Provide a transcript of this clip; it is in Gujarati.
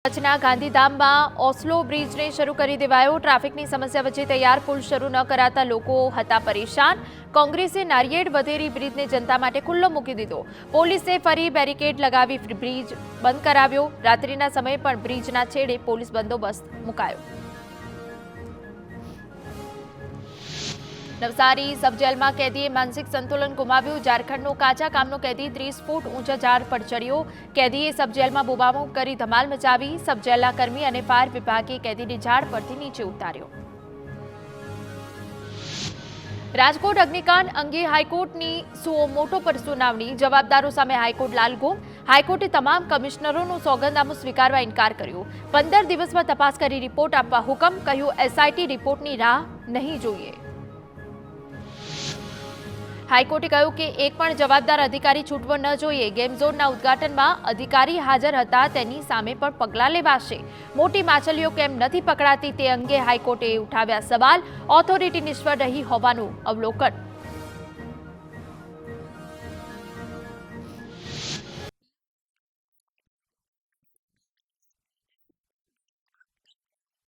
કચ્છના ગાંધીધામમાં ઓસ્લો બ્રિજને શરૂ કરી દેવાયો। ટ્રાફિકની સમસ્યા વચ્ચે તૈયાર પુલ શરૂ ન કરાતા લોકો હતા પરેશાન। કોંગ્રેસે નારિયેળ વધેરી બ્રિજને જનતા માટે ખુલ્લો મૂકી દીધો। પોલીસે ફરી બેરિકેડ લગાવી બ્રિજ બંધ કરાવ્યો। રાત્રિના સમયે પણ બ્રિજના છેડે પોલીસ બંદોબસ્ત મુકાયો। નવસારી સબ જેલમાં કેદીએ માનસિક સંતુલન ગુમાવ્યું। ઝારખંડનો કાચા કામનો કેદી 30 ફૂટ ઊંચા ઝાડ પર ચડ્યો। કેદીએ સબ જેલમાં બોબાબોબ કરી ધમાલ મચાવી। સબ જેલના કર્મી અને ફાયર વિભાગે કેદીને ઝાડ પરથી નીચે ઉતાર્યો। રાજકોટ અગ્નિકાંડ અંગે હાઈકોર્ટની સુઓ મોટો પર સુનાવણી। જવાબદારો સામે હાઈકોર્ટ લાલઘુમ। હાઈકોર્ટે તમામ કમિશનરોનું સોગંદનામું સ્વીકારવા ઇનકાર કર્યો। 15 દિવસમાં તપાસ કરી રિપોર્ટ આપવા હુકમ। કહ્યું એસઆઈટી રિપોર્ટની રાહ નહીં જોઈએ। હાઈકોર્ટે કહ્યું કે એક પણ જવાબદાર અધિકારી છૂટવો ન જોઈએ। ગેમ ઝોનના ઉદ્ઘાટનમાં અધિકારી હાજર હતા તેની સામે પણ પગલાં લેવાશે। મોટી માછલીઓ કેમ નથી પકડાતી તે અંગે હાઈકોર્ટે ઉઠાવ્યા સવાલ। ઓથોરિટી નિષ્ફળ રહી હોવાનું અવલોકન।